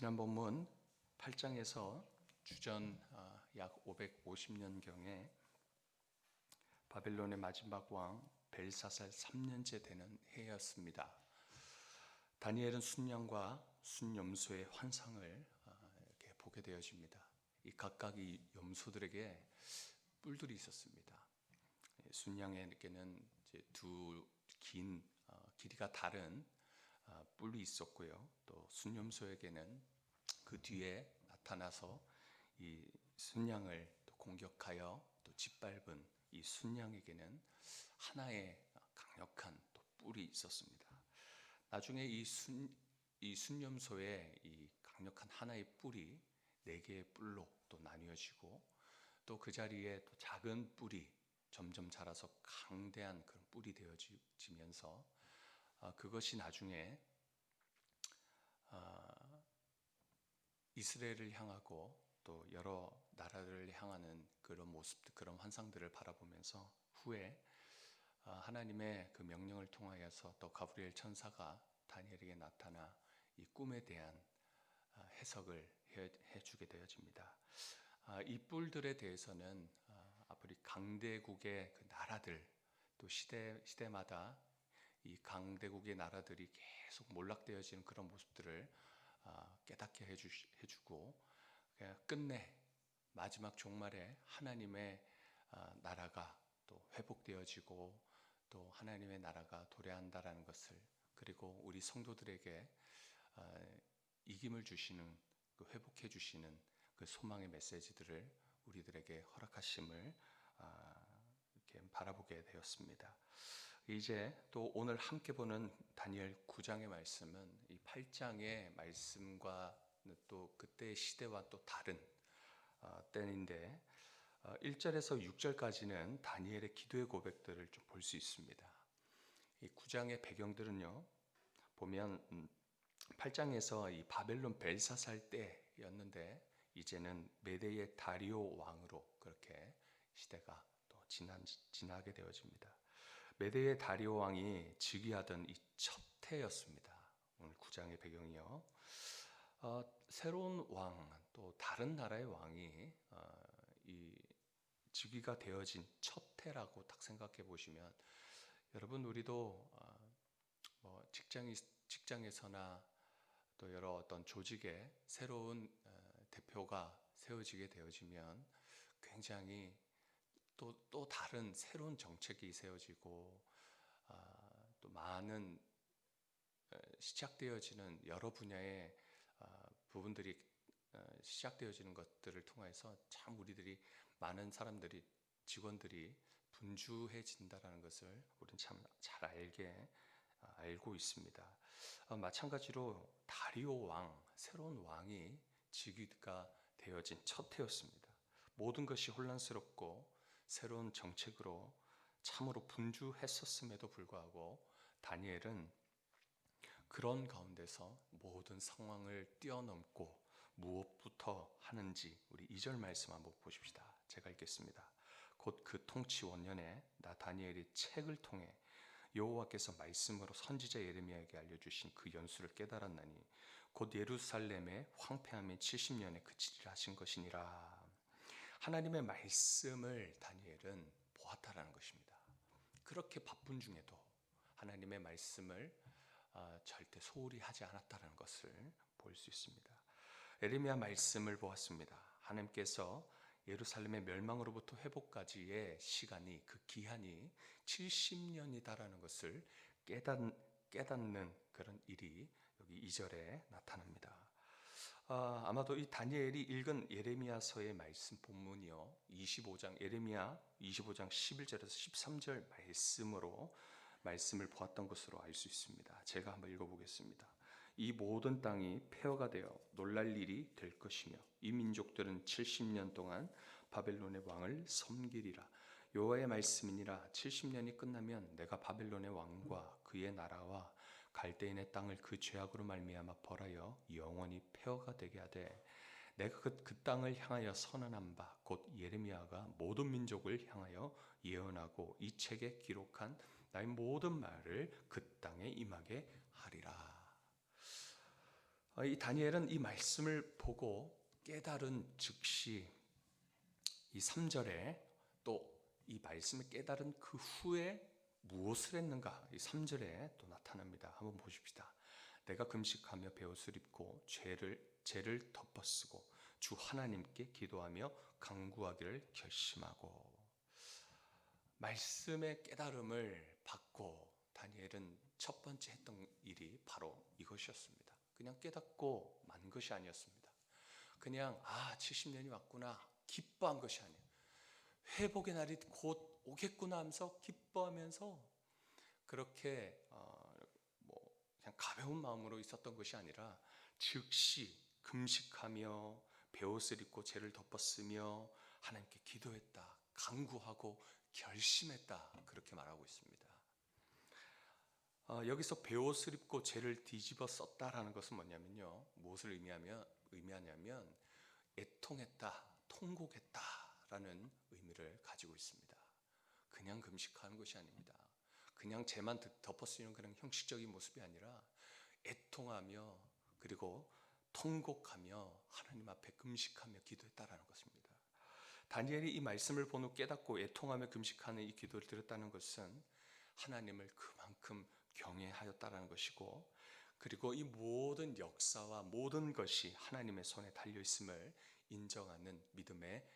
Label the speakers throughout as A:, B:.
A: 지난 본문 8장에서 주전 약 550년경에 바벨론의 마지막 왕 벨사살 3년째 되는 해였습니다. 다니엘은 순양과 순염소의 환상을 이렇게 보게 되어집니다. 이 각각 이 염소들에게 뿔들이 있었습니다. 순양에게는 이제 두 긴 길이가 다른 뿔이 있었고요. 또 순염소에게는 그 뒤에 나타나서 이 순양을 또 공격하여 또 짓밟은 이 순양에게는 하나의 강력한 또 뿔이 있었습니다. 나중에 이 순염소의 이 강력한 하나의 뿔이 네 개의 뿔로 또 나뉘어지고 또 그 자리에 또 작은 뿔이 점점 자라서 강대한 그런 뿔이 되어지면서 그것이 나중에 이스라엘을 향하고 또 여러 나라를 향하는 그런 모습들, 그런 환상들을 바라보면서 후에 하나님의 그 명령을 통하여서 또 가브리엘 천사가 다니엘에게 나타나 이 꿈에 대한 해석을 해주게 되어집니다. 이 뿔들에 대해서는 앞으로 강대국의 그 나라들, 또 시대마다 이 강대국의 나라들이 계속 몰락되어지는 그런 모습들을 깨닫게 해주고 끝내 마지막 종말에 하나님의 나라가 또 회복되어지고 또 하나님의 나라가 도래한다라는 것을, 그리고 우리 성도들에게 이김을 주시는, 그 회복해 주시는 그 소망의 메시지들을 우리들에게 허락하심을 이렇게 바라보게 되었습니다. 이제 또 오늘 함께 보는 다니엘 9장의 말씀은 이 8장의 말씀과 또 그때의 시대와 또 다른 때인데 1절에서 6절까지는 다니엘의 기도의 고백들을 좀 볼 수 있습니다. 이 9장의 배경들은요, 보면 8장에서 이 바벨론 벨사살 때였는데 이제는 메대의 다리오 왕으로 그렇게 시대가 또 지나게 되어집니다. 메대의 다리오 왕이 즉위하던 이 첫 해였습니다. 오늘 9장의 배경이요. 새로운 왕, 또 다른 나라의 왕이 이 즉위가 되어진 첫 해라고 딱 생각해 보시면, 여러분 우리도 뭐 직장에서나 또 여러 어떤 조직에 새로운 대표가 세워지게 되어지면 굉장히 또 다른 새로운 정책이 세워지고 또 많은 시작되어지는 여러 분야의 부분들이 시작되어지는 것들을 통해서 참 우리들이 많은 사람들이, 직원들이 분주해진다라는 것을 우리는 참 잘 알고 있습니다. 마찬가지로 다리오 왕, 새로운 왕이 즉위가 되어진 첫 해였습니다. 모든 것이 혼란스럽고 새로운 정책으로 참으로 분주했었음에도 불구하고 다니엘은 그런 가운데서 모든 상황을 뛰어넘고 무엇부터 하는지 우리 2절 말씀 한번 보십시다. 제가 읽겠습니다. 곧 그 통치 원년에 나 다니엘이 책을 통해 여호와께서 말씀으로 선지자 예레미야에게 알려주신 그 연수를 깨달았나니 곧 예루살렘의 황폐함이 70년에 그치리라 하신 것이니라. 하나님의 말씀을 다니엘은 보았다라는 것입니다. 그렇게 바쁜 중에도 하나님의 말씀을 절대 소홀히 하지 않았다는 것을 볼 수 있습니다. 예레미야 말씀을 보았습니다. 하나님께서 예루살렘의 멸망으로부터 회복까지의 시간이, 그 기한이 70년이다라는 것을 깨닫는 그런 일이 여기 2절에 나타납니다. 아마도 이 다니엘이 읽은 예레미야서의 말씀 본문이요, 25장, 예레미야 25장 11절에서 13절 말씀으로 말씀을 보았던 것으로 알 수 있습니다. 제가 한번 읽어보겠습니다. 이 모든 땅이 폐허가 되어 놀랄 일이 될 것이며 이 민족들은 70년 동안 바벨론의 왕을 섬기리라. 여호와의 말씀이니라. 70년이 끝나면 내가 바벨론의 왕과 그의 나라와 갈대인의 땅을 그 죄악으로 말미암아 벌하여 영원히 폐허가 되게 하되 내가 그 땅을 향하여 선언한 바 곧 예레미야가 모든 민족을 향하여 예언하고 이 책에 기록한 나의 모든 말을 그 땅에 임하게 하리라. 이 다니엘은 이 말씀을 보고 깨달은 즉시 이 3절에 또 이 말씀을 깨달은 그 후에 무엇을 했는가? 이 3절에 또 나타납니다. 한번 보십시다. 내가 금식하며 베옷을 입고 죄를 덮어쓰고 주 하나님께 기도하며 간구하기를 결심하고, 말씀의 깨달음을 받고 다니엘은 첫 번째 했던 일이 바로 이것이었습니다. 그냥 깨닫고 만 것이 아니었습니다. 그냥 70년이 왔구나 기뻐한 것이 아니에요. 회복의 날이 곧 오겠구나 하면서 기뻐하면서 그렇게 그냥 가벼운 마음으로 있었던 것이 아니라 즉시 금식하며 베옷을 입고 죄를 덮었으며 하나님께 기도했다, 간구하고 결심했다, 그렇게 말하고 있습니다. 여기서 베옷을 입고 죄를 뒤집어 썼다라는 것은 뭐냐면요, 무엇을 의미하냐면 애통했다, 통곡했다라는 의미를 가지고 있습니다. 그냥 금식하는 것이 아닙니다. 그냥 죄만 덮어쓰는 그런 형식적인 모습이 아니라 애통하며 그리고 통곡하며 하나님 앞에 금식하며 기도했다라는 것입니다. 다니엘이 이 말씀을 본 후 깨닫고 애통하며 금식하는 이 기도를 드렸다는 것은 하나님을 그만큼 경외하였다라는 것이고, 그리고 이 모든 역사와 모든 것이 하나님의 손에 달려있음을 인정하는 믿음의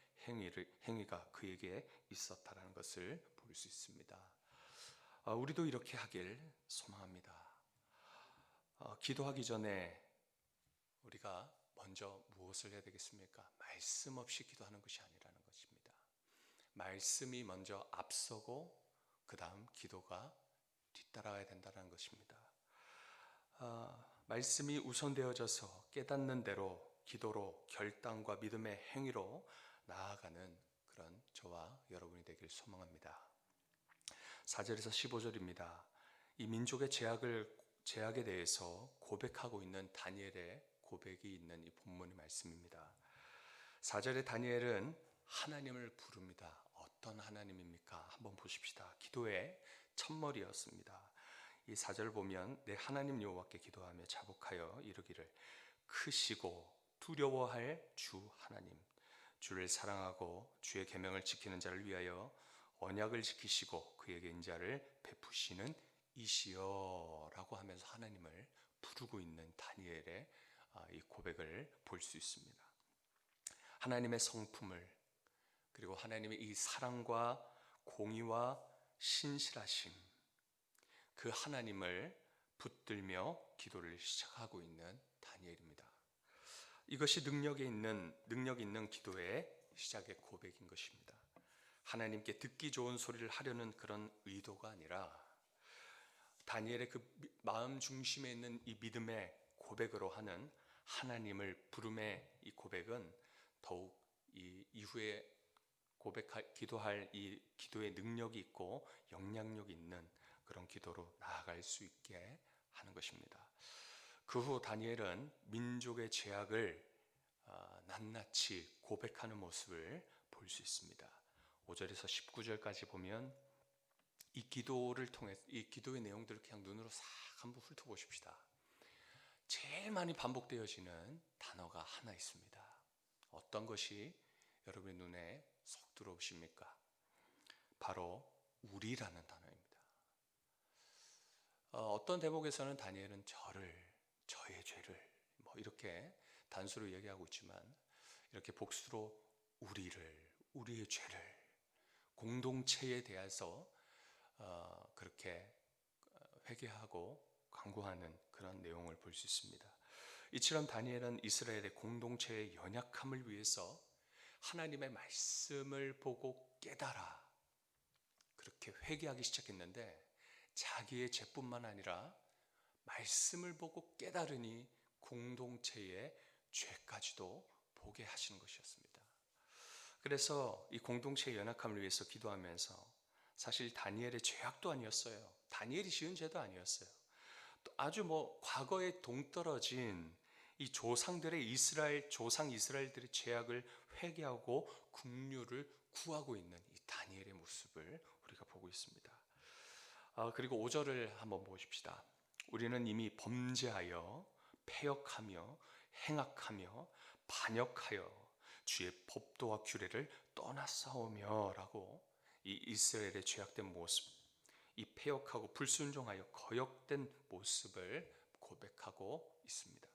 A: 행위가 그에게 있었다라는 것을 볼 수 있습니다. 우리도 이렇게 하길 소망합니다. 기도하기 전에 우리가 먼저 무엇을 해야 되겠습니까? 말씀 없이 기도하는 것이 아니라는 것입니다. 말씀이 먼저 앞서고 그 다음 기도가 뒤따라야 된다는 것입니다. 말씀이 우선되어져서 깨닫는 대로 기도로 결단과 믿음의 행위로 나아가는 그런 저와 여러분이 되길 소망합니다. 4절에서 15절입니다. 이 민족의 죄악에 대해서 고백하고 있는 다니엘의 고백이 있는 이 본문의 말씀입니다. 4절에 다니엘은 하나님을 부릅니다. 어떤 하나님입니까? 한번 보십시다. 기도의 첫머리였습니다. 이 4절 보면 내 하나님 여호와께 기도하며 자복하여 이르기를 크시고 두려워할 주 하나님, 주를 사랑하고 주의 계명을 지키는 자를 위하여 언약을 지키시고 그에게 인자를 베푸시는 이시여 라고 하면서 하나님을 부르고 있는 다니엘의 이 고백을 볼 수 있습니다. 하나님의 성품을, 그리고 하나님의 이 사랑과 공의와 신실하심, 그 하나님을 붙들며 기도를 시작하고 있는 다니엘입니다. 이것이 능력 있는 기도의 시작의 고백인 것입니다. 하나님께 듣기 좋은 소리를 하려는 그런 의도가 아니라 다니엘의 그 마음 중심에 있는 이 믿음의 고백으로 하는 하나님을 부름의 이 고백은 더욱 이 이후에 기도할 이 기도의 능력이 있고 영향력이 있는 그런 기도로 나아갈 수 있게 하는 것입니다. 그 후 다니엘은 민족의 죄악을 낱낱이 고백하는 모습을 볼 수 있습니다. 5절에서 19절까지 보면 이 기도를 통해 이 기도의 내용들을 그냥 눈으로 싹 한번 훑어보십시다. 제일 많이 반복되어지는 단어가 하나 있습니다. 어떤 것이 여러분의 눈에 쏙 들어오십니까? 바로 우리라는 단어입니다. 어떤 대목에서는 다니엘은 저의 죄를 이렇게 단수로 얘기하고 있지만, 이렇게 복수로 우리의 죄를, 공동체에 대해서 그렇게 회개하고 간구하는 그런 내용을 볼 수 있습니다. 이처럼 다니엘은 이스라엘의 공동체의 연약함을 위해서 하나님의 말씀을 보고 깨달아 그렇게 회개하기 시작했는데, 자기의 죄뿐만 아니라 말씀을 보고 깨달으니 공동체의 죄까지도 보게 하시는 것이었습니다. 그래서 이 공동체의 연약함을 위해서 기도하면서, 사실 다니엘의 죄악도 아니었어요. 다니엘이 지은 죄도 아니었어요. 또 아주 과거에 동떨어진 이 조상 이스라엘들의 죄악을 회개하고 긍휼을 구하고 있는 이 다니엘의 모습을 우리가 보고 있습니다. 그리고 5절을 한번 보십시다. 우리는 이미 범죄하여 패역하며 행악하며 반역하여 주의 법도와 규례를 떠나싸우며 라고 이 이스라엘의 죄악된 모습, 이 패역하고 불순종하여 거역된 모습을 고백하고 있습니다.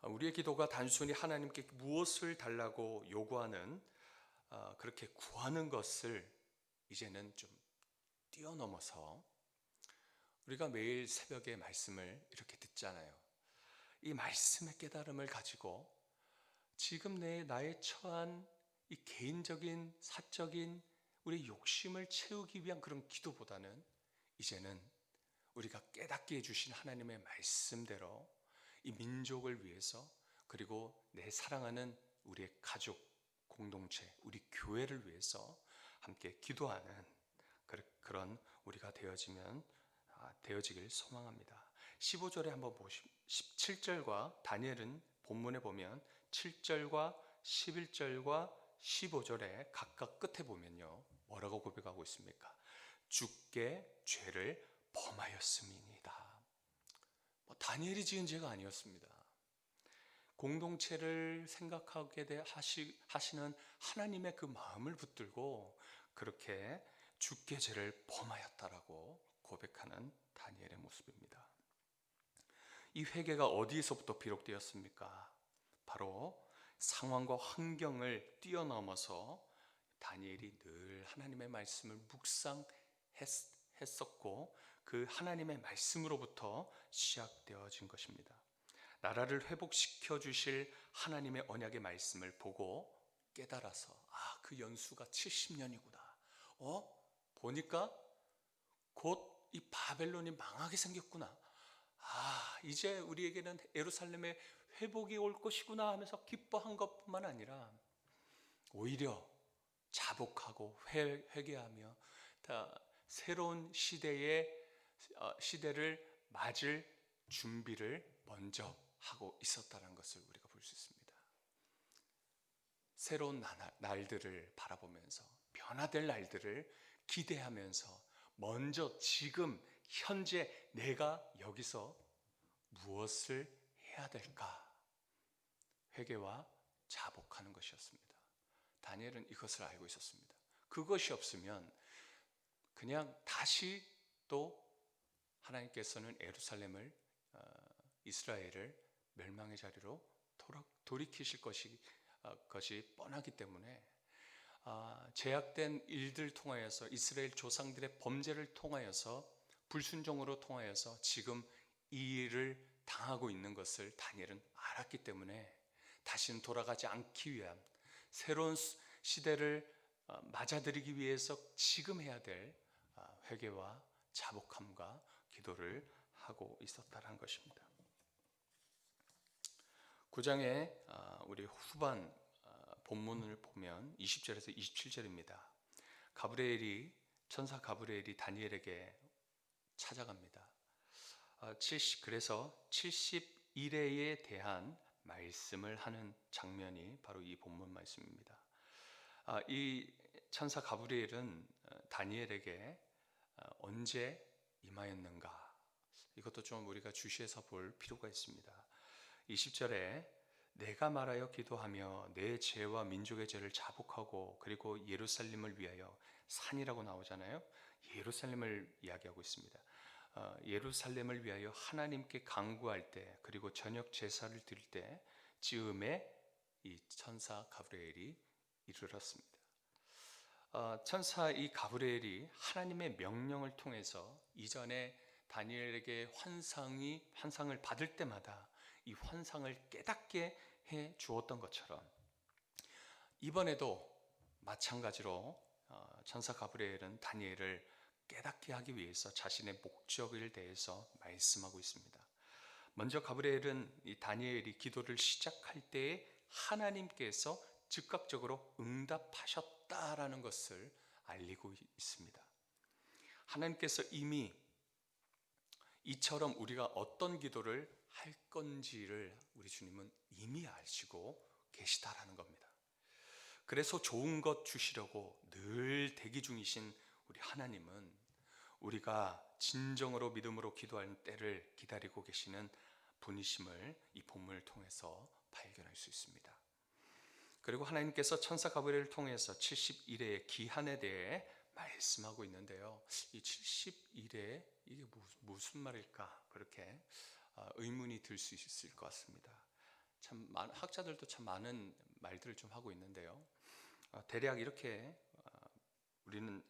A: 우리의 기도가 단순히 하나님께 무엇을 달라고 요구하는 그렇게 구하는 것을 이제는 좀 뛰어넘어서 우리가 매일 새벽에 말씀을 이렇게 듣잖아요. 이 말씀의 깨달음을 가지고 지금 나의 처한 이 개인적인 사적인 우리 욕심을 채우기 위한 그런 기도보다는 이제는 우리가 깨닫게 해주신 하나님의 말씀대로 이 민족을 위해서 그리고 내 사랑하는 우리의 가족, 공동체, 우리 교회를 위해서 함께 기도하는 그런 우리가 되어지길 소망합니다. 15절에 한번 보시면 17절과 다니엘은 본문에 보면 7절과 11절과 15절에 각각 끝에 보면요, 뭐라고 고백하고 있습니까? 주께 죄를 범하였음이니이다. 다니엘이 지은 죄가 아니었습니다. 공동체를 생각하게 하시는 하나님의 그 마음을 붙들고 그렇게 주께 죄를 범하였다라고 고백하는 다니엘의 모습입니다. 이 회개가 어디에서부터 비롯되었습니까? 바로 상황과 환경을 뛰어넘어서 다니엘이 늘 하나님의 말씀을 묵상했었고 그 하나님의 말씀으로부터 시작되어진 것입니다. 나라를 회복시켜 주실 하나님의 언약의 말씀을 보고 깨달아서 그 연수가 70년이구나. 보니까 곧 이 바벨론이 망하게 생겼구나. 이제 우리에게는 예루살렘의 회복이 올 것이구나 하면서 기뻐한 것뿐만 아니라 오히려 자복하고 회개하며 새로운 시대를 맞을 준비를 먼저 하고 있었다는 것을 우리가 볼 수 있습니다. 새로운 날들을 바라보면서 변화될 날들을 기대하면서 먼저 지금 현재 내가 여기서 무엇을 해야 될까? 회개와 자복하는 것이었습니다. 다니엘은 이것을 알고 있었습니다. 그것이 없으면 그냥 다시 또 하나님께서는 예루살렘을 이스라엘을 멸망의 자리로 돌이키실 것이 뻔하기 때문에 제약된 일들 통하여서 이스라엘 조상들의 범죄를 통하여서 불순종으로 통하여서 지금 이 일을 당하고 있는 것을 다니엘은 알았기 때문에 다시는 돌아가지 않기 위한 새로운 시대를 맞아들이기 위해서 지금 해야 될 회개와 자복함과 기도를 하고 있었다는 것입니다. 9장의 우리 후반 본문을 보면 20절에서 27절입니다. 천사 가브리엘이 다니엘에게 찾아갑니다. 그래서 71회에 대한 말씀을 하는 장면이 바로 이 본문 말씀입니다. 이 천사 가브리엘은 다니엘에게 언제 임하였는가? 이것도 좀 우리가 주시해서 볼 필요가 있습니다. 20절에 내가 말하여 기도하며 내 죄와 민족의 죄를 자복하고 그리고 예루살렘을 위하여 산이라고 나오잖아요. 예루살렘을 이야기하고 있습니다. 예루살렘을 위하여 하나님께 간구할 때 그리고 저녁 제사를 드릴 때 즈음에 이 천사 가브리엘이 이르렀습니다. 천사 이 가브리엘이 하나님의 명령을 통해서 이전에 다니엘에게 환상을 받을 때마다 이 환상을 깨닫게 해 주었던 것처럼 이번에도 마찬가지로 천사 가브리엘은 다니엘을 깨닫게 하기 위해서 자신의 목적에 대해서 말씀하고 있습니다. 먼저 가브리엘은 이 다니엘이 기도를 시작할 때에 하나님께서 즉각적으로 응답하셨다라는 것을 알리고 있습니다. 하나님께서 이미 이처럼 우리가 어떤 기도를 할 건지를 우리 주님은 이미 아시고 계시다라는 겁니다. 그래서 좋은 것 주시려고 늘 대기 중이신 우리 하나님은 우리가 진정으로 믿음으로 기도하는 때를 기다리고 계시는 분이심을 이 본문을 통해서 발견할 수 있습니다. 그리고 하나님께서 천사 가브리엘을 통해서 70일의 기한에 대해 말씀하고 있는데요. 이 70일에 이게 무슨 말일까? 그렇게 의문이 들 수 있을 것 같습니다. 참 학자들도 참 많은 말들을 좀 하고 있는데요. 대략 이렇게 우리는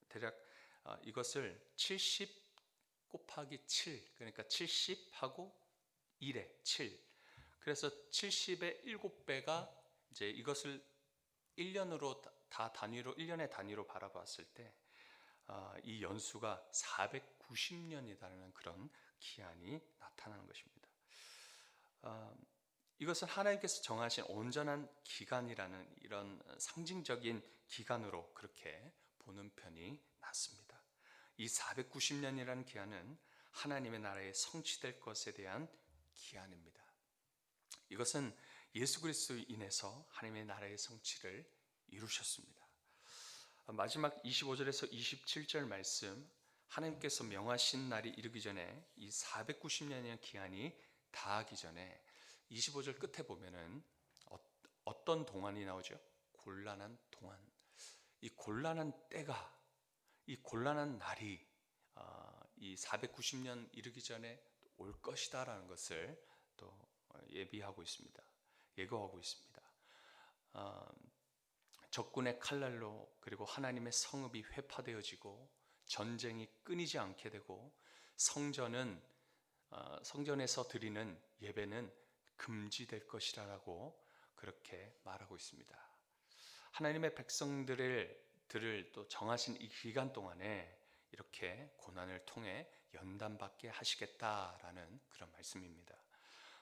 A: 대략 이것을 70 곱하기 7, 그러니까 70하고 1에 7. 그래서 70의 7배가 이제 이것을 1년으로 다 단위로 1년의 단위로 바라봤을 때 이 연수가 490년이라는 그런 기한이 나타나는 것입니다. 이것은 하나님께서 정하신 온전한 기간이라는 이런 상징적인 기간으로 그렇게 보는 편이 낫습니다. 이 490년이라는 기한은 하나님의 나라에 성취될 것에 대한 기한입니다. 이것은 예수 그리스도로 인해서 하나님의 나라의 성취를 이루셨습니다. 마지막 25절에서 27절 말씀, 하나님께서 명하신 날이 이르기 전에 이 490년의 기한이 다하기 전에 25절 끝에 보면은 어떤 동안이 나오죠? 곤란한 동안. 이 곤란한 때가, 이 곤란한 날이 이 490년 이르기 전에 올 것이다라는 것을 또 예비하고 있습니다. 예고하고 있습니다. 적군의 칼날로 그리고 하나님의 성읍이 회파되어지고 전쟁이 끊이지 않게 되고 성전에서 드리는 예배는 금지될 것이라고 그렇게 말하고 있습니다. 하나님의 백성들을 또 정하신 이 기간 동안에 이렇게 고난을 통해 연단받게 하시겠다라는 그런 말씀입니다.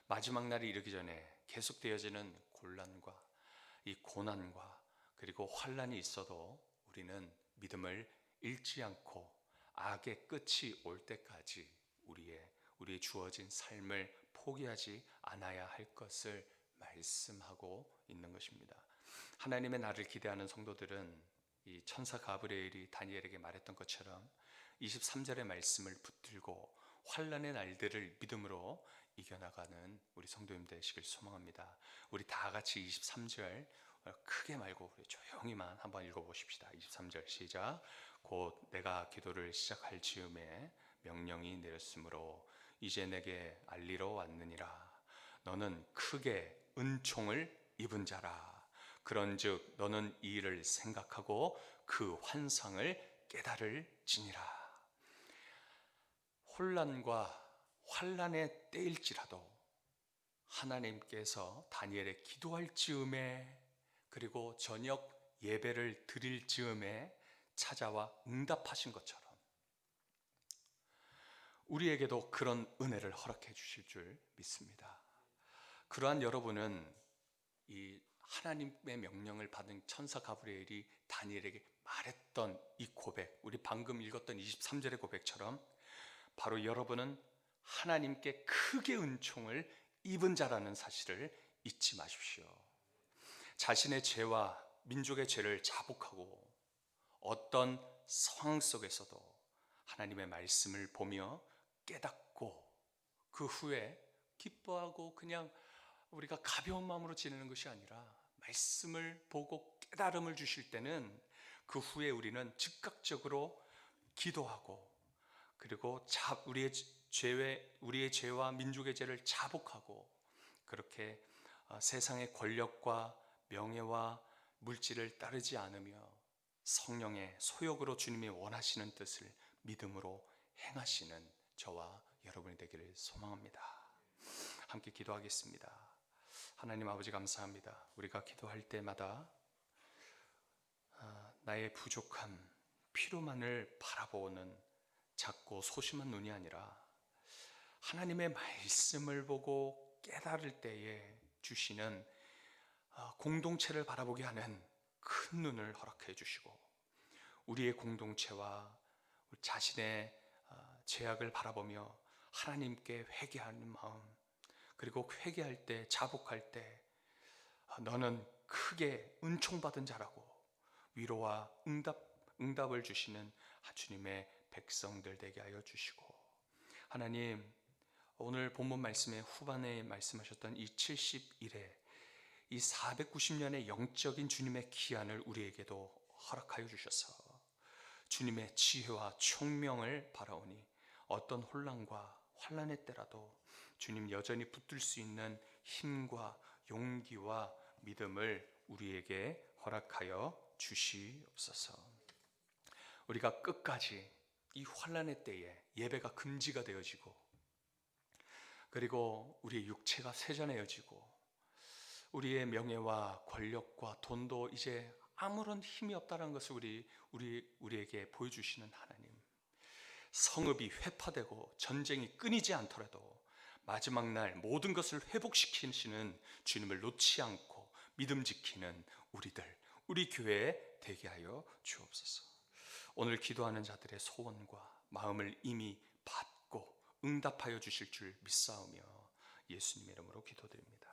A: 마지막 날이 이르기 전에 계속되어지는 곤란과 이 고난과 그리고 환난이 있어도 우리는 믿음을 잃지 않고 악의 끝이 올 때까지 우리의 주어진 삶을 포기하지 않아야 할 것을 말씀하고 있는 것입니다. 하나님의 날을 기대하는 성도들은 이 천사 가브리엘이 다니엘에게 말했던 것처럼 23절의 말씀을 붙들고 환난의 날들을 믿음으로 이겨나가는 우리 성도님 되시길 소망합니다. 우리 다 같이 23절 크게 말고 조용히만 한번 읽어보십시다. 23절 시작. 곧 내가 기도를 시작할 즈음에 명령이 내렸으므로 이제 내게 알리러 왔느니라. 너는 크게 은총을 입은 자라. 그런즉 너는 이 일을 생각하고 그 환상을 깨달을지니라. 혼란과 환난의 때일지라도 하나님께서 다니엘의 기도할 즈음에 그리고 저녁 예배를 드릴 즈음에 찾아와 응답하신 것처럼 우리에게도 그런 은혜를 허락해 주실 줄 믿습니다. 그러한 여러분은 이 하나님의 명령을 받은 천사 가브리엘이 다니엘에게 말했던 이 고백, 우리 방금 읽었던 23절의 고백처럼 바로 여러분은 하나님께 크게 은총을 입은 자라는 사실을 잊지 마십시오. 자신의 죄와 민족의 죄를 자복하고 어떤 상황 속에서도 하나님의 말씀을 보며 깨닫고 그 후에 기뻐하고 그냥 우리가 가벼운 마음으로 지내는 것이 아니라 말씀을 보고 깨달음을 주실 때는 그 후에 우리는 즉각적으로 기도하고 그리고 우리의 죄와 민족의 죄를 자복하고 그렇게 세상의 권력과 명예와 물질을 따르지 않으며 성령의 소욕으로 주님이 원하시는 뜻을 믿음으로 행하시는 저와 여러분이 되기를 소망합니다. 함께 기도하겠습니다. 하나님 아버지 감사합니다. 우리가 기도할 때마다 나의 부족함, 필요만을 바라보는 작고 소심한 눈이 아니라 하나님의 말씀을 보고 깨달을 때에 주시는 공동체를 바라보게 하는 큰 눈을 허락해 주시고 우리의 공동체와 자신의 죄악을 바라보며 하나님께 회개하는 마음 그리고 회개할 때 자복할 때 너는 크게 은총받은 자라고 위로와 응답을 주시는 주님의 백성들 되게 하여 주시고, 하나님, 오늘 본문 말씀의 후반에 말씀하셨던 이 70일에 이 490년의 영적인 주님의 기한을 우리에게도 허락하여 주셔서 주님의 지혜와 총명을 바라오니 어떤 혼란과 환란의 때라도 주님 여전히 붙들 수 있는 힘과 용기와 믿음을 우리에게 허락하여 주시옵소서. 우리가 끝까지 이 환란의 때에 예배가 금지가 되어지고, 그리고 우리의 육체가 세잔해어지고, 우리의 명예와 권력과 돈도 이제 아무런 힘이 없다는 것을 우리에게 보여주시는 하나님, 성읍이 회파되고 전쟁이 끊이지 않더라도 마지막 날 모든 것을 회복시키시는 주님을 놓지 않고 믿음 지키는 우리 교회에 되게 하여 주옵소서. 오늘 기도하는 자들의 소원과 마음을 이미 받고 응답하여 주실 줄 믿사오며 예수님의 이름으로 기도드립니다.